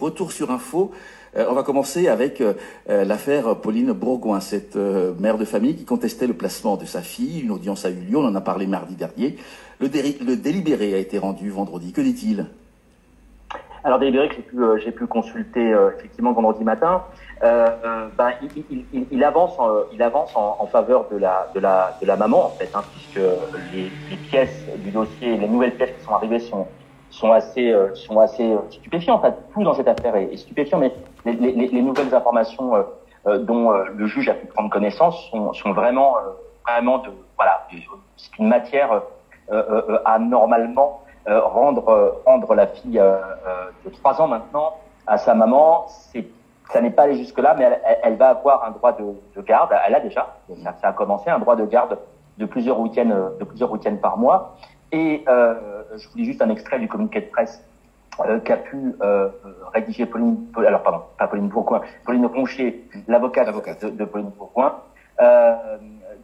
Retour sur Info. On va commencer avec l'affaire Pauline Bourgoin, cette mère de famille qui contestait le placement de sa fille. Une audience a eu lieu, on en a parlé mardi dernier. Le délibéré a été rendu vendredi. Que dit-il? Alors délibéré que j'ai pu consulter effectivement vendredi matin, il avance en faveur de la maman en fait, puisque les pièces du dossier, les nouvelles pièces qui sont arrivées sont assez stupéfiantes. En fait, tout dans cette affaire est stupéfiant, mais les nouvelles informations dont le juge a pu prendre connaissance sont vraiment c'est une matière à normalement rendre la fille de 3 ans maintenant à sa maman. Ça n'est pas allé jusque là, mais elle va avoir un droit de garde. Elle a déjà, ça a commencé, un droit de garde de plusieurs week-ends par mois. Et je vous lis juste un extrait du communiqué de presse qu'a pu rédiger Pauline Ronchier, l'avocate de Pauline Bourgoin,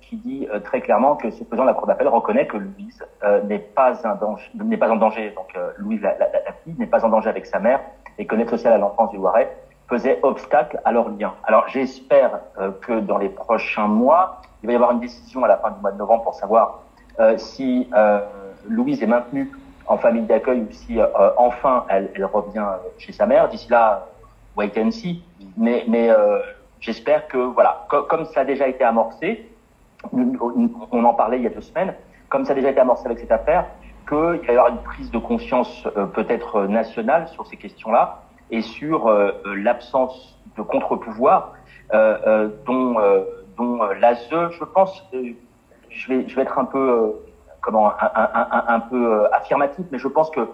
qui dit très clairement que ce faisant, la Cour d'appel reconnaît que Louise n'est pas en danger. Donc Louise, la fille, n'est pas en danger avec sa mère, et que l'aide sociale à l'enfance du Loiret faisait obstacle à leur lien. Alors j'espère que dans les prochains mois, il va y avoir une décision à la fin du mois de novembre pour savoir si Louise est maintenue en famille d'accueil ou si enfin elle revient chez sa mère. D'ici là, wait and see. Mais j'espère que voilà, comme ça a déjà été amorcé, on en parlait il y a 2 semaines, comme ça a déjà été amorcé avec cette affaire, qu'il va y avoir une prise de conscience peut-être nationale sur ces questions-là et sur l'absence de contre-pouvoir dont l'ASE, je pense, je vais être un peu un peu affirmatif, mais je pense que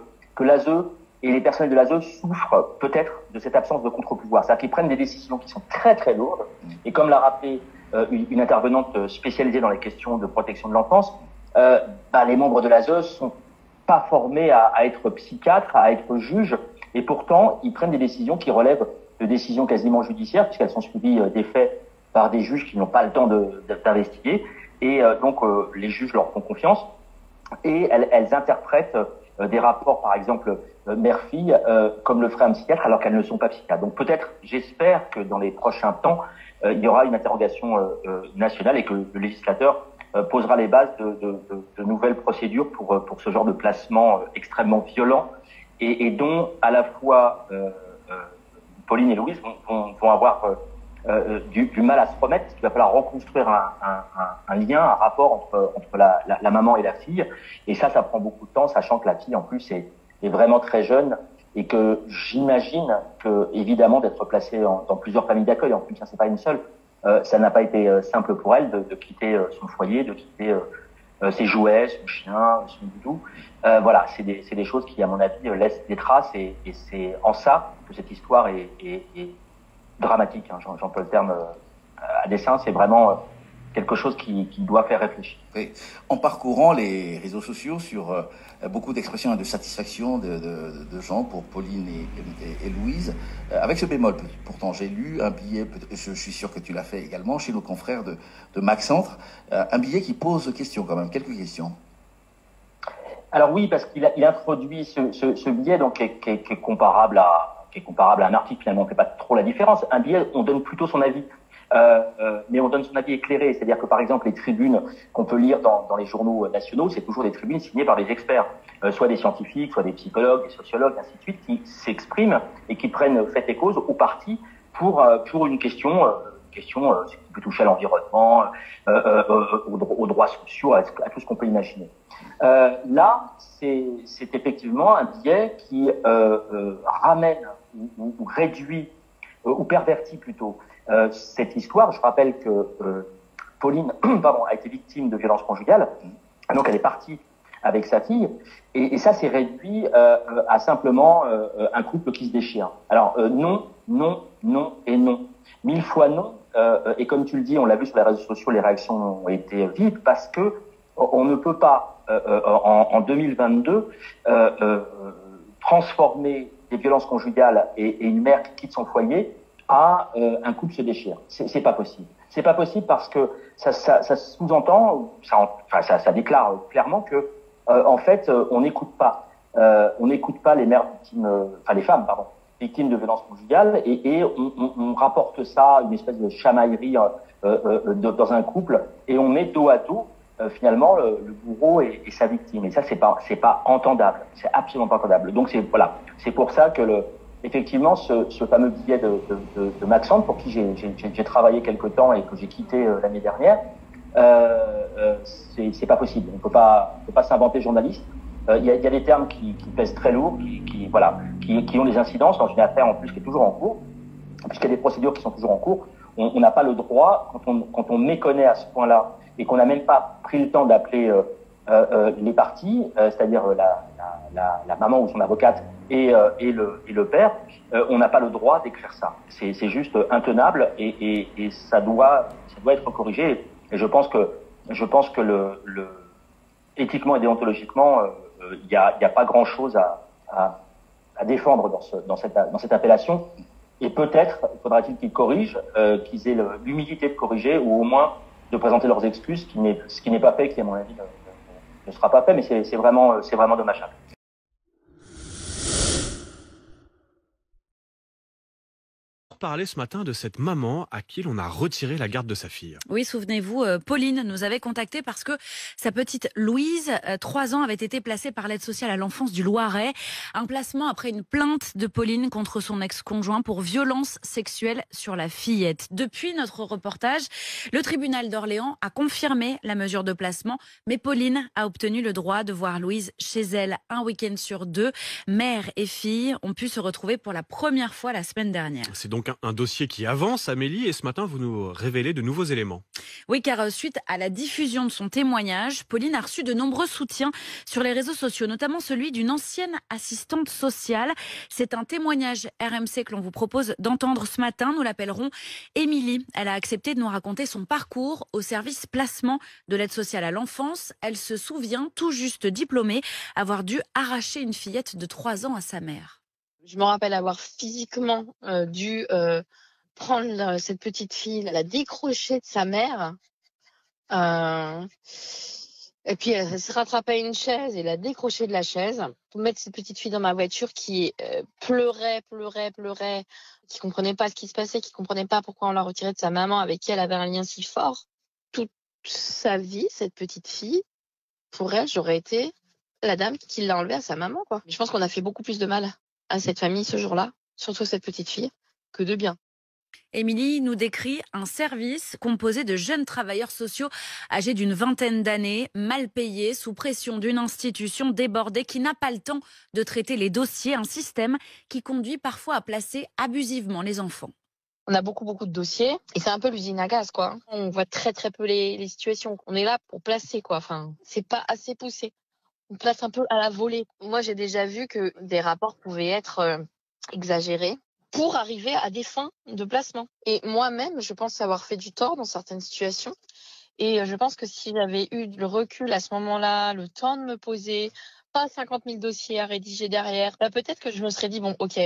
l'ASE et les personnels de l'ASE souffrent peut-être de cette absence de contre-pouvoir. C'est-à-dire qu'ils prennent des décisions qui sont très très lourdes, et comme l'a rappelé une intervenante spécialisée dans les questions de protection de l'enfance, les membres de l'ASE sont pas formés à être psychiatres, à être juges, et pourtant ils prennent des décisions qui relèvent de décisions quasiment judiciaires, puisqu'elles sont suivies des faits par des juges qui n'ont pas le temps d'investiguer, et donc les juges leur font confiance, et elles interprètent des rapports, par exemple mère-fille, comme le ferait un psychiatre, alors qu'elles ne sont pas psychiatres. Donc peut-être, j'espère que dans les prochains temps, il y aura une interrogation nationale et que le législateur posera les bases de nouvelles procédures pour ce genre de placement extrêmement violent et dont à la fois Pauline et Louise vont avoir du mal à se remettre, parce qu'il va falloir reconstruire un lien, un rapport entre la maman et la fille, et ça prend beaucoup de temps, sachant que la fille en plus est vraiment très jeune, et que j'imagine que évidemment d'être placée dans plusieurs familles d'accueil, en plus c'est pas une seule, ça n'a pas été simple pour elle de quitter son foyer, de quitter ses jouets, son chien, son doudou. Voilà, c'est des choses qui à mon avis laissent des traces, et c'est en ça que cette histoire est dramatique, j'emploie le terme à dessein. C'est vraiment quelque chose qui doit faire réfléchir. Oui. En parcourant les réseaux sociaux, sur beaucoup d'expressions de satisfaction de gens pour Pauline et Louise, avec ce bémol, pourtant j'ai lu un billet, je suis sûr que tu l'as fait également, chez nos confrères de Maxentre, un billet qui pose question quand même, quelques questions. Alors oui, parce qu'il introduit ce billet donc qui est comparable à un article, finalement, on ne fait pas trop la différence. Un billet, on donne plutôt son avis, mais on donne son avis éclairé. C'est-à-dire que, par exemple, les tribunes qu'on peut lire dans les journaux nationaux, c'est toujours des tribunes signées par des experts, soit des scientifiques, soit des psychologues, des sociologues, ainsi de suite, qui s'expriment et qui prennent fait et cause au parti pour une question qui peut toucher à l'environnement, aux droits sociaux, à tout ce qu'on peut imaginer. Là, c'est effectivement un billet qui ramène ou réduit ou pervertit plutôt cette histoire. Je rappelle que Pauline a été victime de violences conjugales, donc elle est partie avec sa fille, et ça s'est réduit à simplement un couple qui se déchire. Alors non, non, non et non. 1000 fois non, et comme tu le dis, on l'a vu sur les réseaux sociaux, les réactions ont été vives, parce que on ne peut pas en 2022 transformer des violences conjugales et une mère qui quitte son foyer à un couple se déchire. C'est pas possible. C'est pas possible parce que ça sous-entend, ça déclare clairement que en fait on n'écoute pas les mères victimes, les femmes victimes de violences conjugales, et on rapporte ça à une espèce de chamaillerie dans un couple, et on met dos à dos finalement le bourreau et sa victime. Et ça, c'est pas entendable, c'est absolument pas entendable. Donc c'est pour ça que effectivement ce fameux billet de Maxence, pour qui j'ai travaillé quelque temps et que j'ai quitté l'année dernière, c'est pas possible. On peut pas s'inventer journaliste. Il y a des termes qui pèsent très lourd, qui ont des incidences dans une affaire en plus qui est toujours en cours, puisqu'il y a des procédures qui sont toujours en cours. On n'a pas le droit, quand on méconnaît à ce point-là et qu'on n'a même pas pris le temps d'appeler les parties, c'est-à-dire la maman ou son avocate et le père, on n'a pas le droit d'écrire ça. C'est juste intenable, et ça doit être corrigé. Et je pense que éthiquement et déontologiquement, il y a pas grand-chose à défendre dans cette appellation. Et peut-être faudra-t-il qu'ils corrigent, qu'ils aient l'humilité de corriger, ou au moins de présenter leurs excuses, ce qui n'est pas fait, qui à mon avis ne sera pas fait, mais c'est vraiment dommageable. Parler ce matin de cette maman à qui l'on a retiré la garde de sa fille. Oui, souvenez-vous, Pauline nous avait contacté parce que sa petite Louise, 3 ans, avait été placée par l'aide sociale à l'enfance du Loiret. Un placement après une plainte de Pauline contre son ex-conjoint pour violence sexuelle sur la fillette. Depuis notre reportage, le tribunal d'Orléans a confirmé la mesure de placement, mais Pauline a obtenu le droit de voir Louise chez elle un week-end sur 2. Mère et fille ont pu se retrouver pour la première fois la semaine dernière. C'est donc un dossier qui avance, Amélie, et ce matin, vous nous révélez de nouveaux éléments. Oui, car suite à la diffusion de son témoignage, Pauline a reçu de nombreux soutiens sur les réseaux sociaux, notamment celui d'une ancienne assistante sociale. C'est un témoignage RMC que l'on vous propose d'entendre ce matin. Nous l'appellerons Émilie. Elle a accepté de nous raconter son parcours au service placement de l'aide sociale à l'enfance. Elle se souvient, tout juste diplômée, avoir dû arracher une fillette de 3 ans à sa mère. Je me rappelle avoir physiquement dû prendre cette petite fille, la décrocher de sa mère. Et puis elle se rattrapait à une chaise et la décrocher de la chaise pour mettre cette petite fille dans ma voiture qui pleurait, qui comprenait pas ce qui se passait, qui comprenait pas pourquoi on l'a retirée de sa maman avec qui elle avait un lien si fort. Toute sa vie, cette petite fille, pour elle, j'aurais été la dame qui l'a enlevée à sa maman, quoi. Je pense qu'on a fait beaucoup plus de mal à cette famille ce jour-là, surtout cette petite fille, que de bien. Émilie nous décrit un service composé de jeunes travailleurs sociaux âgés d'une vingtaine d'années, mal payés, sous pression d'une institution débordée qui n'a pas le temps de traiter les dossiers, un système qui conduit parfois à placer abusivement les enfants. On a beaucoup de dossiers et c'est un peu l'usine à gaz, quoi. On voit très peu les situations. On est là pour placer, quoi. Enfin, c'est pas assez poussé. On place un peu à la volée. Moi, j'ai déjà vu que des rapports pouvaient être exagérés pour arriver à des fins de placement. Et moi-même, je pense avoir fait du tort dans certaines situations. Et je pense que si j'avais eu le recul à ce moment-là, le temps de me poser, pas 50 000 dossiers à rédiger derrière, là, peut-être que je me serais dit, bon, ok,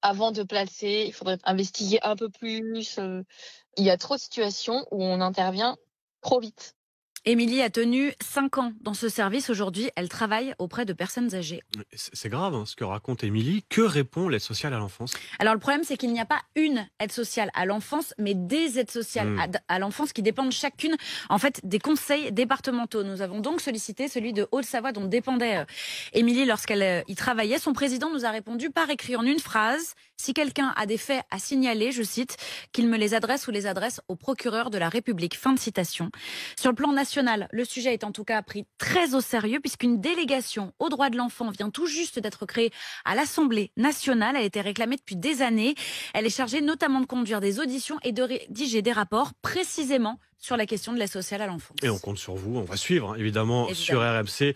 avant de placer, il faudrait investiguer un peu plus. Il y a trop de situations où on intervient trop vite. Émilie a tenu 5 ans dans ce service. Aujourd'hui, elle travaille auprès de personnes âgées. C'est grave ce que raconte Émilie. Que répond l'aide sociale à l'enfance ? Alors le problème, c'est qu'il n'y a pas une aide sociale à l'enfance, mais des aides sociales à l'enfance qui dépendent chacune en fait des conseils départementaux. Nous avons donc sollicité celui de Haute-Savoie dont dépendait Émilie lorsqu'elle y travaillait. Son président nous a répondu par écrit en une phrase: si quelqu'un a des faits à signaler, je cite, qu'il me les adresse ou les adresse au procureur de la République. Fin de citation. Sur le plan national, le sujet est en tout cas pris très au sérieux puisqu'une délégation aux droits de l'enfant vient tout juste d'être créée à l'Assemblée nationale. Elle a été réclamée depuis des années. Elle est chargée notamment de conduire des auditions et de rédiger des rapports précisément sur la question de l'aide sociale à l'enfance. Et on compte sur vous, on va suivre évidemment sur RMC.